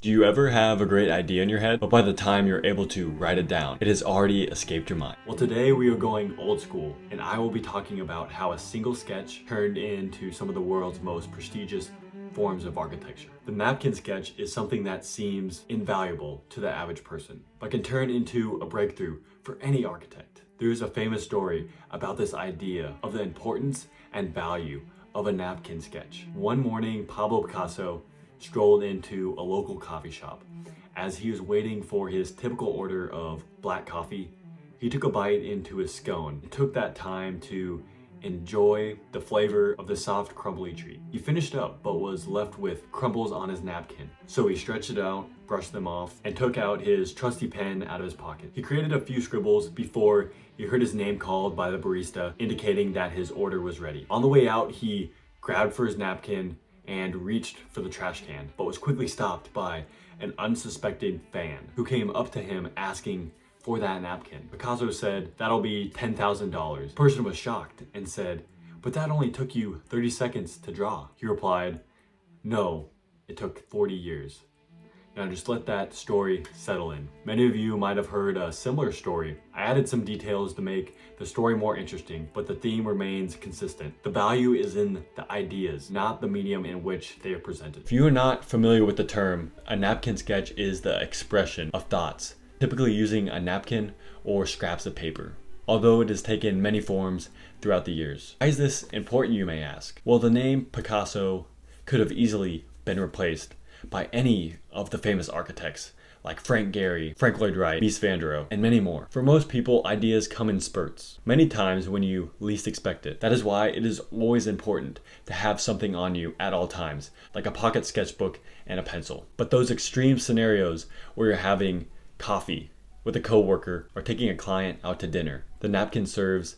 Do you ever have a great idea in your head, but by the time you're able to write it down, it has already escaped your mind? Well, today we are going old school, and I will be talking about how a single sketch turned into some of the world's most prestigious forms of architecture. The napkin sketch is something that seems invaluable to the average person, but can turn into a breakthrough for any architect. There is a famous story about this idea of the importance and value of a napkin sketch. One morning, Pablo Picasso strolled into a local coffee shop. As he was waiting for his typical order of black coffee, he took a bite into his scone and took that time to enjoy the flavor of the soft, crumbly treat. He finished up, but was left with crumbles on his napkin. So he stretched it out, brushed them off, and took out his trusty pen out of his pocket. He created a few scribbles before he heard his name called by the barista, indicating that his order was ready. On the way out, he grabbed for his napkin and reached for the trash can, but was quickly stopped by an unsuspecting fan who came up to him asking for that napkin. Picasso said, "That'll be $10,000. The person was shocked and said, "But that only took you 30 seconds to draw." He replied, "No, it took 40 years. Now just let that story settle in. Many of you might have heard a similar story. I added some details to make the story more interesting, but the theme remains consistent. The value is in the ideas, not the medium in which they are presented. If you are not familiar with the term, a napkin sketch is the expression of thoughts, typically using a napkin or scraps of paper, although it has taken many forms throughout the years. Why is this important, you may ask? Well, the name Picasso could have easily been replaced by any of the famous architects like Frank Gehry, Frank Lloyd Wright, Mies van der Rohe, and many more. For most people, ideas come in spurts, many times when you least expect it. That is why it is always important to have something on you at all times, like a pocket sketchbook and a pencil. But those extreme scenarios where you're having coffee with a coworker or taking a client out to dinner, the napkin serves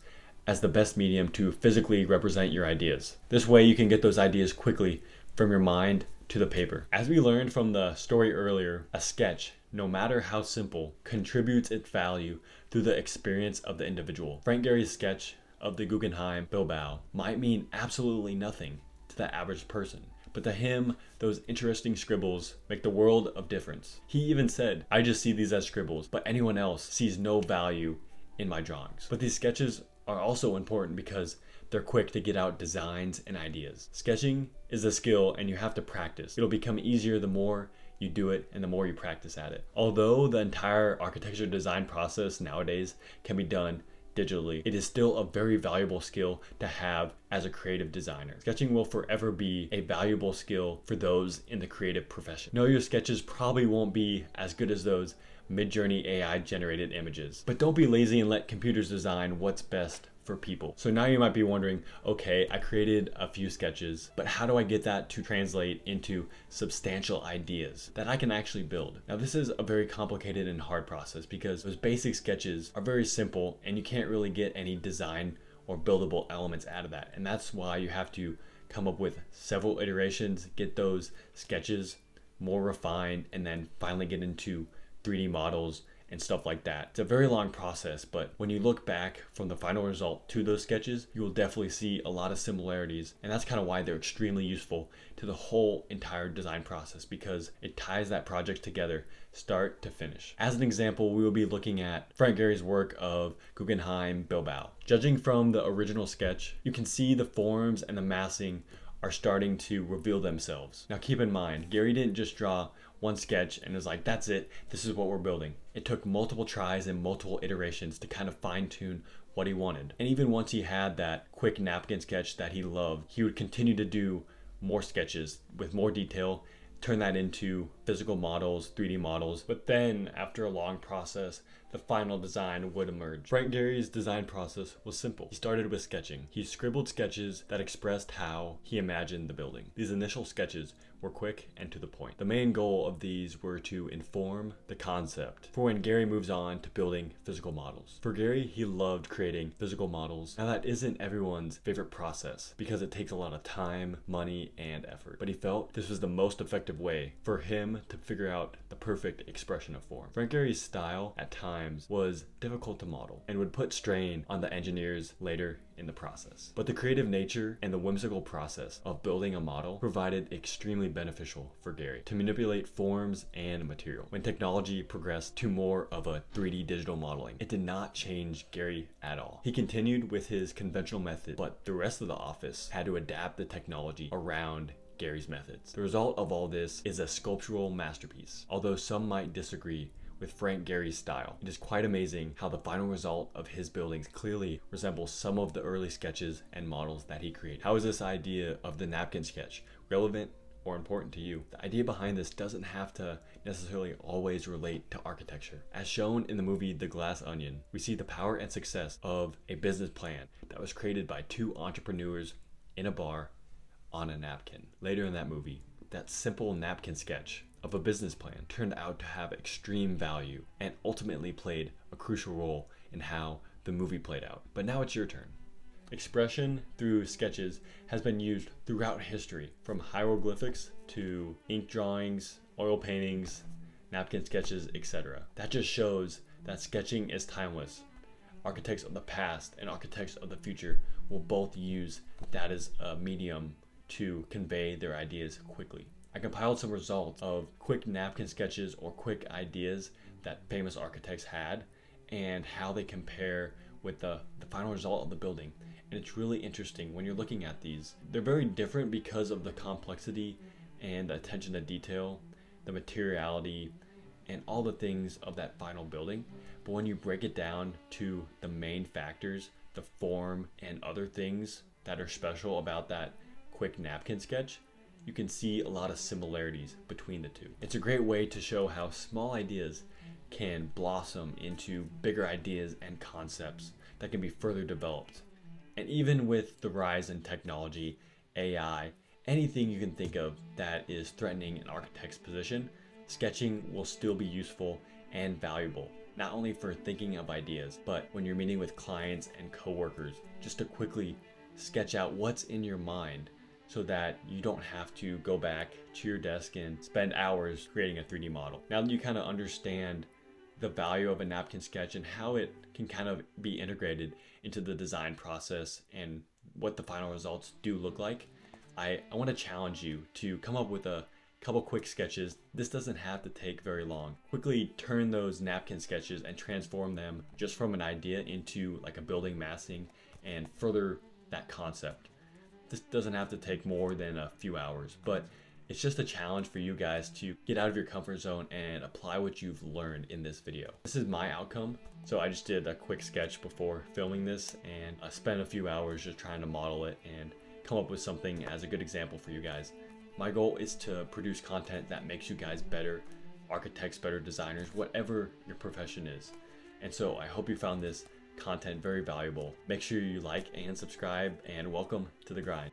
as the best medium to physically represent your ideas. This way you can get those ideas quickly from your mind to the paper. As we learned from the story earlier, a sketch, no matter how simple, contributes its value through the experience of the individual. Frank Gehry's sketch of the Guggenheim Bilbao might mean absolutely nothing to the average person, but to him, those interesting scribbles make the world of difference. He even said, "I just see these as scribbles, but anyone else sees no value in my drawings." But these sketches are also important because they're quick to get out designs and ideas. Sketching is a skill and you have to practice. It'll become easier the more you do it and the more you practice at it. Although the entire architecture design process nowadays can be done digitally, it is still a very valuable skill to have as a creative designer. Sketching will forever be a valuable skill for those in the creative profession. No, your sketches probably won't be as good as those Mid-Journey AI generated images, but don't be lazy and let computers design what's best for people. So now you might be wondering, okay, I created a few sketches, but how do I get that to translate into substantial ideas that I can actually build? Now this is a very complicated and hard process because those basic sketches are very simple and you can't really get any design or buildable elements out of that. And that's why you have to come up with several iterations, get those sketches more refined, and then finally get into 3D models and stuff like that. It's a very long process, but when you look back from the final result to those sketches, you will definitely see a lot of similarities, and that's kind of why they're extremely useful to the whole entire design process because it ties that project together start to finish. As an example, we will be looking at Frank Gehry's work of Guggenheim Bilbao. Judging from the original sketch, you can see the forms and the massing are starting to reveal themselves. Now keep in mind, Gehry didn't just draw one sketch and was like, that's it, this is what we're building. It took multiple tries and multiple iterations to kind of fine tune what he wanted. And even once he had that quick napkin sketch that he loved, he would continue to do more sketches with more detail, turn that into physical models, 3D models. But then after a long process, the final design would emerge. Frank Gehry's design process was simple. He started with sketching. He scribbled sketches that expressed how he imagined the building. These initial sketches were quick and to the point. The main goal of these were to inform the concept for when Gehry moves on to building physical models. For Gehry, he loved creating physical models. Now that isn't everyone's favorite process because it takes a lot of time, money, and effort. But he felt this was the most effective way for him to figure out the perfect expression of form. Frank Gehry's style at times times was difficult to model and would put strain on the engineers later in the process. But the creative nature and the whimsical process of building a model provided extremely beneficial for Gehry to manipulate forms and material. When technology progressed to more of a 3D digital modeling, it did not change Gehry at all. He continued with his conventional method, but the rest of the office had to adapt the technology around Gehry's methods. The result of all this is a sculptural masterpiece. Although some might disagree with Frank Gehry's style, it is quite amazing how the final result of his buildings clearly resembles some of the early sketches and models that he created. How is this idea of the napkin sketch relevant or important to you? The idea behind this doesn't have to necessarily always relate to architecture. As shown in the movie The Glass Onion, we see the power and success of a business plan that was created by two entrepreneurs in a bar on a napkin. Later in that movie, that simple napkin sketch of a business plan turned out to have extreme value and ultimately played a crucial role in how the movie played out. But now it's your turn. Expression through sketches has been used throughout history, from hieroglyphics to ink drawings, oil paintings, napkin sketches, etc. That just shows that sketching is timeless. Architects of the past and architects of the future will both use that as a medium to convey their ideas quickly. I compiled some results of quick napkin sketches or quick ideas that famous architects had and how they compare with the final result of the building. And it's really interesting when you're looking at these. They're very different because of the complexity and the attention to detail, the materiality, and all the things of that final building. But when you break it down to the main factors, the form and other things that are special about that quick napkin sketch, you can see a lot of similarities between the two. It's a great way to show how small ideas can blossom into bigger ideas and concepts that can be further developed. And even with the rise in technology, AI, anything you can think of that is threatening an architect's position, sketching will still be useful and valuable, not only for thinking of ideas, but when you're meeting with clients and coworkers, just to quickly sketch out what's in your mind so that you don't have to go back to your desk and spend hours creating a 3D model. Now that you kind of understand the value of a napkin sketch and how it can kind of be integrated into the design process and what the final results do look like, I want to challenge you to come up with a couple quick sketches. This doesn't have to take very long. Quickly turn those napkin sketches and transform them just from an idea into like a building massing and further that concept. This doesn't have to take more than a few hours, but it's just a challenge for you guys to get out of your comfort zone and apply what you've learned in this video. This is my outcome. So I just did a quick sketch before filming this, and I spent a few hours just trying to model it and come up with something as a good example for you guys. My goal is to produce content that makes you guys better architects, better designers, whatever your profession is. And so I hope you found this content very valuable. Make sure you like and subscribe, and welcome to the grind.